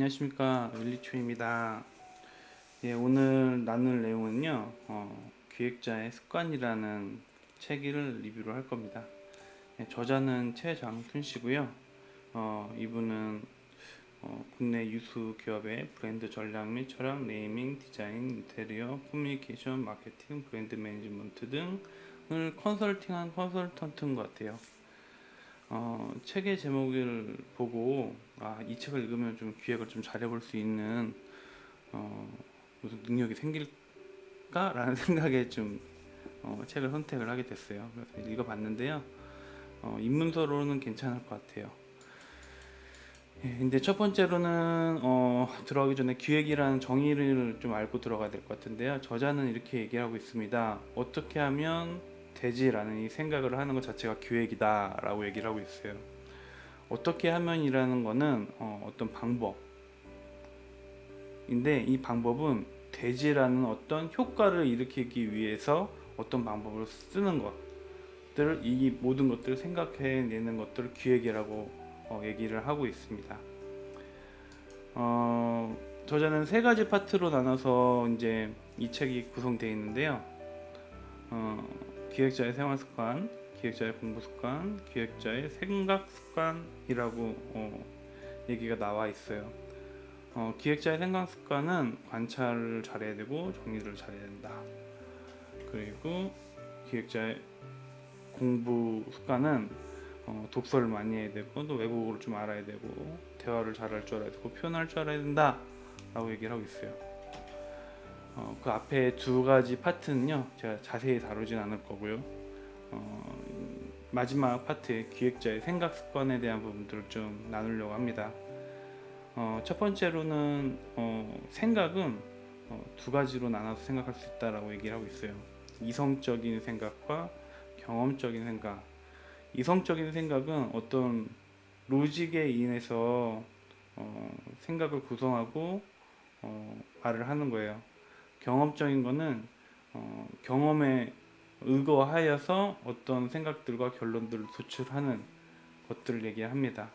안녕하십니까, 윌리초입니다. 예, 오늘 나눌 내용은요, 기획자의 습관이라는 책을 리뷰를 할 겁니다. 예, 저자는 최장춘 씨고요. 이분은 국내 유수 기업의 브랜드 전략 및 철학, 네이밍, 디자인, 인테리어, 커뮤니케이션, 마케팅, 브랜드 매니지먼트 등을 컨설팅한 컨설턴트인 것 같아요. 책의 제목을 보고 이 책을 읽으면 좀 기획을 좀 잘해볼 수 있는 무슨 능력이 생길까라는 생각에 좀 책을 선택을 하게 됐어요. 그래서 읽어봤는데요. 입문서로는 괜찮을 것 같아요. 예, 근데 첫 번째로는 들어가기 전에 기획이라는 정의를 좀 알고 들어가야 될 것 같은데요. 저자는 이렇게 얘기하고 있습니다. 어떻게 하면 되지라는 이 생각을 하는 것 자체가 기획이다라고 얘기를 하고 있어요. 어떻게 하면이라는 거는 어떤 방법인데, 이 방법은 되지라는 어떤 효과를 일으키기 위해서 어떤 방법을 쓰는 것들, 이 모든 것들을 생각해내는 것들을 기획이라고 얘기를 하고 있습니다. 저자는 세 가지 파트로 나눠서 이제 이 책이 구성되어 있는데요. 기획자의 생활 습관, 기획자의 공부 습관, 기획자의 생각 습관이라고 얘기가 나와 있어요. 기획자의 생각 습관은 관찰을 잘해야 되고 정리를 잘해야 된다. 그리고 기획자의 공부 습관은 독서를 많이 해야 되고 또 외국어를 좀 알아야 되고 대화를 잘할 줄 알아야 되고 표현할 줄 알아야 된다 라고 얘기를 하고 있어요. 그 앞에 두 가지 파트는요 제가 자세히 다루진 않을 거고요. 마지막 파트의 기획자의 생각 습관에 대한 부분들을 좀 나누려고 합니다. 첫 번째로는 생각은 두 가지로 나눠서 생각할 수 있다라고 얘기를 하고 있어요. 이성적인 생각과 경험적인 생각. 이성적인 생각은 어떤 로직에 인해서 생각을 구성하고 말을 하는 거예요. 경험적인 거는 경험에 의거하여서 어떤 생각들과 결론들을 도출하는 것들을 얘기합니다.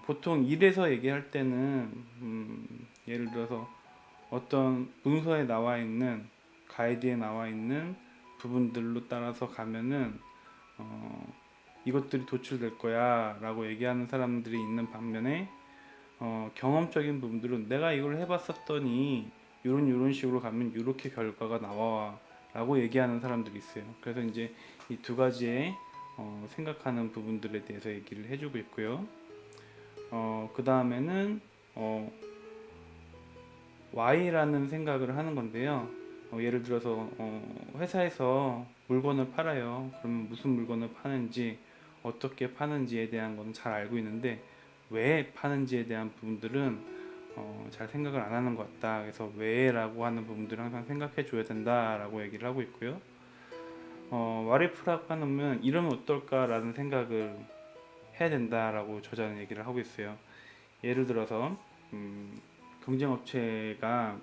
보통 일에서 얘기할 때는 예를 들어서 어떤 문서에 나와 있는 가이드에 나와 있는 부분들로 따라서 가면은 이것들이 도출될 거야 라고 얘기하는 사람들이 있는 반면에 경험적인 부분들은 내가 이걸 해봤었더니 이런 식으로 가면 이렇게 결과가 나와 라고 얘기하는 사람들이 있어요. 그래서 이제 이 두 가지의 생각하는 부분들에 대해서 얘기를 해주고 있고요. 그 다음에는 Y라는 생각을 하는 건데요. 예를 들어서 회사에서 물건을 팔아요. 그러면 무슨 물건을 파는지 어떻게 파는지에 대한 건 잘 알고 있는데 왜 파는지에 대한 부분들은 잘 생각을 안 하는 것 같다. 그래서 왜라고 하는 부분들을 항상 생각해 줘야 된다라고 얘기를 하고 있고요. 와리프라고 하면 이러면 어떨까라는 생각을 해야 된다라고 저자는 얘기를 하고 있어요. 예를 들어서 경쟁업체가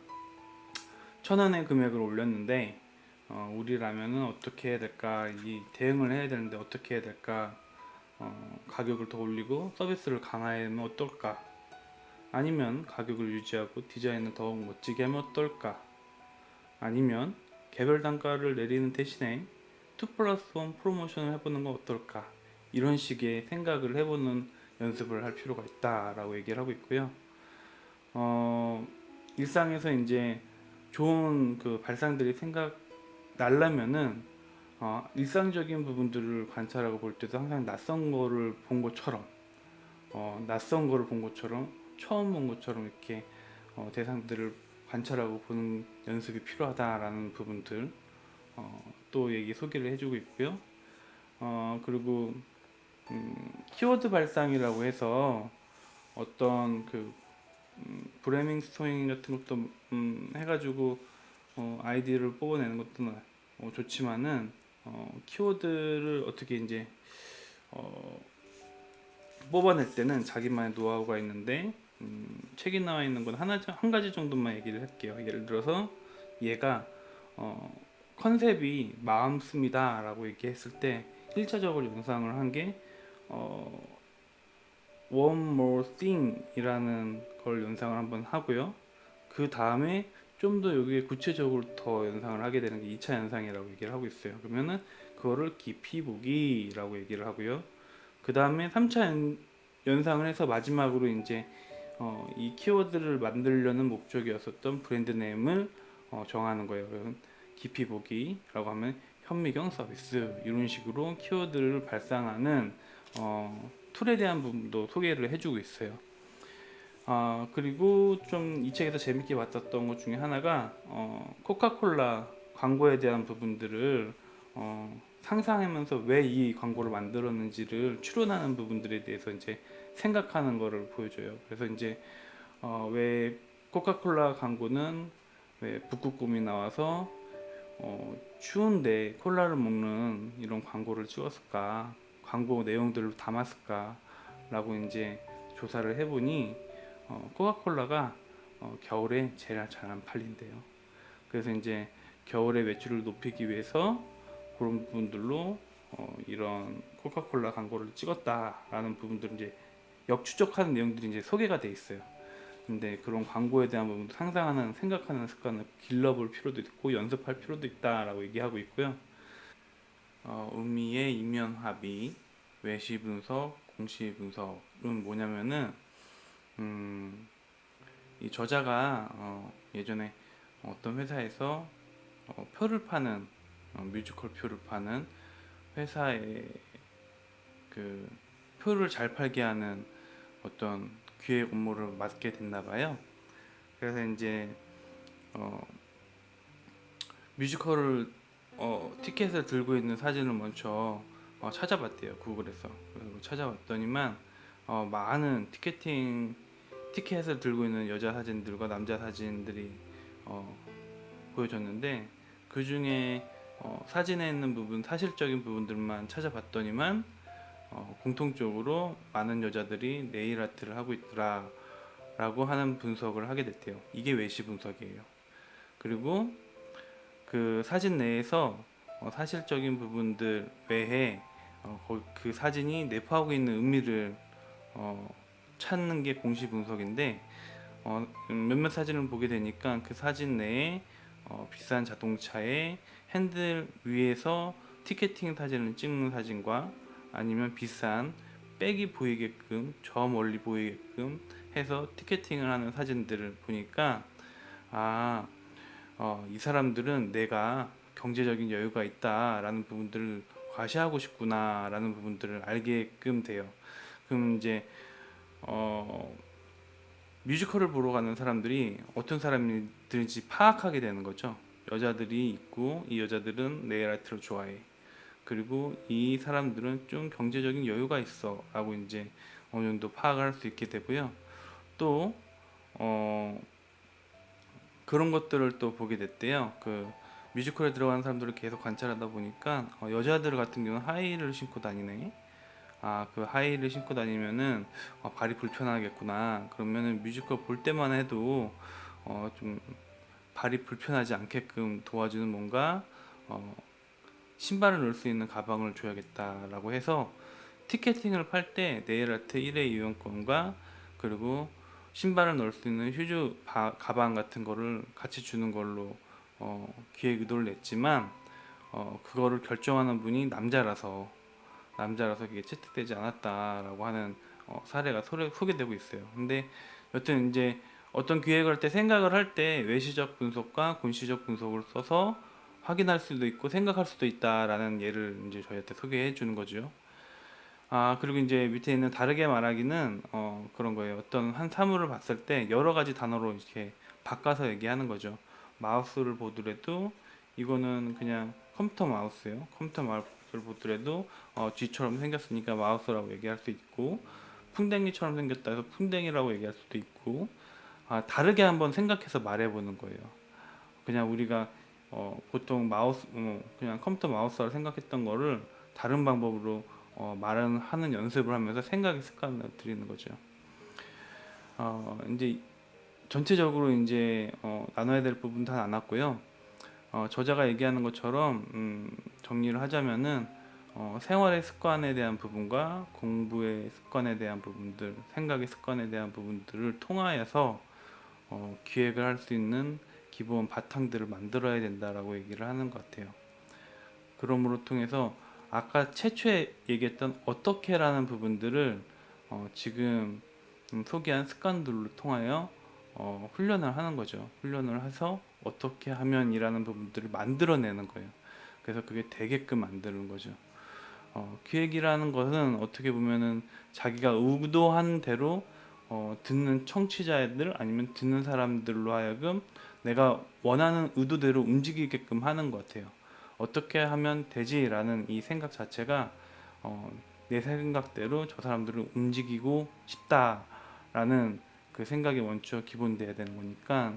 1,000원의 금액을 올렸는데 우리라면은 어떻게 해야 될까? 이 대응을 해야 되는데 어떻게 해야 될까? 가격을 더 올리고 서비스를 강화하면 어떨까? 아니면 가격을 유지하고 디자인을 더욱 멋지게 하면 어떨까? 아니면 개별 단가를 내리는 대신에 2 플러스 1 프로모션을 해보는 건 어떨까? 이런 식의 생각을 해보는 연습을 할 필요가 있다라고 얘기를 하고 있고요. 일상에서 이제 좋은 그 발상들이 생각 날라면은 일상적인 부분들을 관찰하고 볼 때도 항상 낯선 거를 본 것처럼 처음 본 것처럼 이렇게 대상들을 관찰하고 보는 연습이 필요하다라는 부분들 또 얘기 소개를 해주고 있고요. 그리고 키워드 발상이라고 해서 어떤 그 브레밍 스토잉 같은 것도 해가지고 아이디어를 뽑아내는 것도 좋지만은 키워드를 어떻게 이제 뽑아낼 때는 자기만의 노하우가 있는데 책에 나와 있는 건 한 가지 정도만 얘기를 할게요. 예를 들어서 얘가 컨셉이 마음 씀이다 라고 얘기했을 때 1차적으로 연상을 한 게 One More Thing 이라는 걸 연상을 한번 하고요. 그 다음에 좀 더 여기에 구체적으로 더 연상을 하게 되는 게 2차 연상이라고 얘기를 하고 있어요. 그러면은 그거를 깊이 보기라고 얘기를 하고요. 그 다음에 3차 연상을 해서 마지막으로 이제 이 키워드를 만들려는 목적이었었던 브랜드 네임을 정하는 거예요. 깊이 보기라고 하면 현미경 서비스 이런 식으로 키워드를 발상하는 툴에 대한 부분도 소개를 해주고 있어요. 그리고 좀 이 책에서 재밌게 봤었던 것 중에 하나가 코카콜라 광고에 대한 부분들을 상상하면서 왜 이 광고를 만들었는지를 추론하는 부분들에 대해서 이제 생각하는 거를 보여줘요. 그래서 이제 왜 코카콜라 광고는 왜 북극곰이 나와서 추운데 콜라를 먹는 이런 광고를 찍었을까? 광고 내용들을 담았을까? 라고 이제 조사를 해보니 코카콜라가 겨울에 제일 잘 안 팔린대요. 그래서 이제 겨울에 매출을 높이기 위해서 그런 부분들로 이런 코카콜라 광고를 찍었다라는 부분들을 이제 역추적하는 내용들이 이제 소개가 돼 있어요. 근데 그런 광고에 대한 부분도 상상하는 생각하는 습관을 길러볼 필요도 있고 연습할 필요도 있다라고 얘기하고 있고요. 의미의 이면 합의, 외시 분석, 공시 분석은 뭐냐면은 이 저자가 예전에 어떤 회사에서 표를 파는 뮤지컬 표를 파는 회사에 그 표를 잘 팔게 하는 어떤 기획 업무를 맡게 됐나 봐요. 그래서 이제 어, 뮤지컬을 티켓을 들고 있는 사진을 먼저 찾아봤대요, 구글에서. 그리고 찾아봤더니만 많은 티켓을 들고 있는 여자 사진들과 남자 사진들이 어, 보여줬는데 그 중에 사진에 있는 부분, 사실적인 부분들만 찾아봤더니만 공통적으로 많은 여자들이 네일 아트를 하고 있더라라고 하는 분석을 하게 됐대요. 이게 외시 분석이에요. 그리고 그 사진 내에서 사실적인 부분들 외에 그 사진이 내포하고 있는 의미를 찾는 게 공시 분석인데 몇몇 사진을 보게 되니까 그 사진 내에 비싼 자동차의 핸들 위에서 티켓팅 사진을 찍는 사진과 아니면 비싼 백이 보이게끔 저 멀리 보이게끔 해서 티켓팅을 하는 사진들을 보니까 아, 이 사람들은 내가 경제적인 여유가 있다라는 부분들을 과시하고 싶구나라는 부분들을 알게끔 돼요. 그럼 이제 어, 뮤지컬을 보러 가는 사람들이 어떤 사람들인지 파악하게 되는 거죠. 여자들이 있고 이 여자들은 네일 아트를 좋아해. 그리고 이 사람들은 좀 경제적인 여유가 있어 라고 이제 어느 정도 파악을 할 수 있게 되고요. 또 어, 그런 것들을 또 보게 됐대요. 그 뮤지컬에 들어가는 사람들을 계속 관찰하다 보니까 여자들 같은 경우는 하이힐을 신고 다니네. 그 하이힐을 신고 다니면은 발이 불편하겠구나. 그러면은 뮤지컬 볼 때만 해도 좀 발이 불편하지 않게끔 도와주는 뭔가 어, 신발을 넣을 수 있는 가방을 줘야겠다라고 해서 티켓팅을 팔 때 네일 아트 1회 이용권과 그리고 신발을 넣을 수 있는 가방 같은 거를 같이 주는 걸로 기획 의도를 냈지만 그거를 결정하는 분이 남자라서 이게 채택되지 않았다라고 하는 사례가 소개되고 있어요. 근데 여튼 이제 어떤 기획을 할 때 생각을 할 때 외시적 분석과 군시적 분석을 써서 확인할 수도 있고 생각할 수도 있다라는 예를 이제 저희한테 소개해 주는 거죠. 그리고 이제 밑에 있는 다르게 말하기는 그런 거예요. 어떤 한 사물을 봤을 때 여러 가지 단어로 이렇게 바꿔서 얘기하는 거죠. 마우스를 보더라도 이거는 그냥 컴퓨터 마우스예요. 컴퓨터 마우스를 보더라도 쥐처럼 생겼으니까 마우스라고 얘기할 수 있고 풍뎅이처럼 생겼다 해서 풍뎅이라고 얘기할 수도 있고 다르게 한번 생각해서 말해보는 거예요. 그냥 우리가 보통 그냥 컴퓨터 마우스라 생각했던 거를 다른 방법으로 말은 하는 연습을 하면서 생각의 습관을 들이는 거죠. 이제 전체적으로 이제 나눠야 될 부분 다 나눴고요. 저자가 얘기하는 것처럼 정리를 하자면은 생활의 습관에 대한 부분과 공부의 습관에 대한 부분들, 생각의 습관에 대한 부분들을 통하여서 기획을 할 수 있는 기본 바탕들을 만들어야 된다라고 얘기를 하는 것 같아요. 그러므로 통해서 아까 최초에 얘기했던 어떻게라는 부분들을 지금 소개한 습관들로 통하여 훈련을 하는 거죠. 훈련을 해서 어떻게 하면이라는 부분들을 만들어내는 거예요. 그래서 그게 되게끔 만드는 거죠. 기획이라는 것은 어떻게 보면은 자기가 의도한 대로 듣는 청취자들 아니면 듣는 사람들로 하여금 내가 원하는 의도대로 움직이게끔 하는 것 같아요. 어떻게 하면 되지라는 이 생각 자체가 내 생각대로 저 사람들을 움직이고 싶다라는 그 생각이 먼저 기본돼야 되는 거니까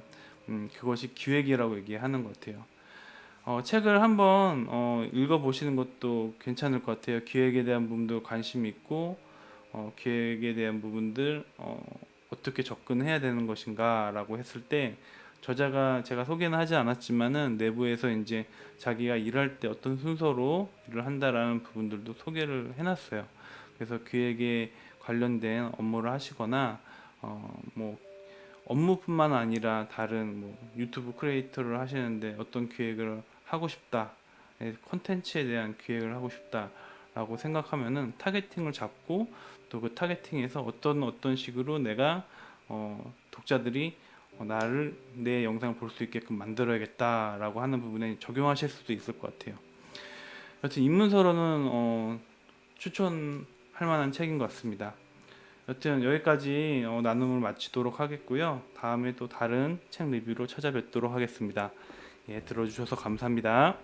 그것이 기획이라고 얘기하는 것 같아요. 책을 한번 읽어보시는 것도 괜찮을 것 같아요. 기획에 대한 부분도 관심 있고 기획에 대한 부분들 어떻게 접근해야 되는 것인가라고 했을 때 저자가 제가 소개는 하지 않았지만은 내부에서 이제 자기가 일할 때 어떤 순서로 일을 한다라는 부분들도 소개를 해놨어요. 그래서 기획에 관련된 업무를 하시거나 뭐 업무뿐만 아니라 다른 뭐 유튜브 크리에이터를 하시는데 어떤 기획을 하고 싶다, 콘텐츠에 대한 기획을 하고 싶다라고 생각하면은 타겟팅을 잡고 또 그 타겟팅에서 어떤 식으로 내가 독자들이 나를 내 영상을 볼 수 있게끔 만들어야겠다라고 하는 부분에 적용하실 수도 있을 것 같아요. 여튼 입문서로는 추천할 만한 책인 것 같습니다. 여튼 여기까지 나눔을 마치도록 하겠고요. 다음에 또 다른 책 리뷰로 찾아뵙도록 하겠습니다. 예, 들어주셔서 감사합니다.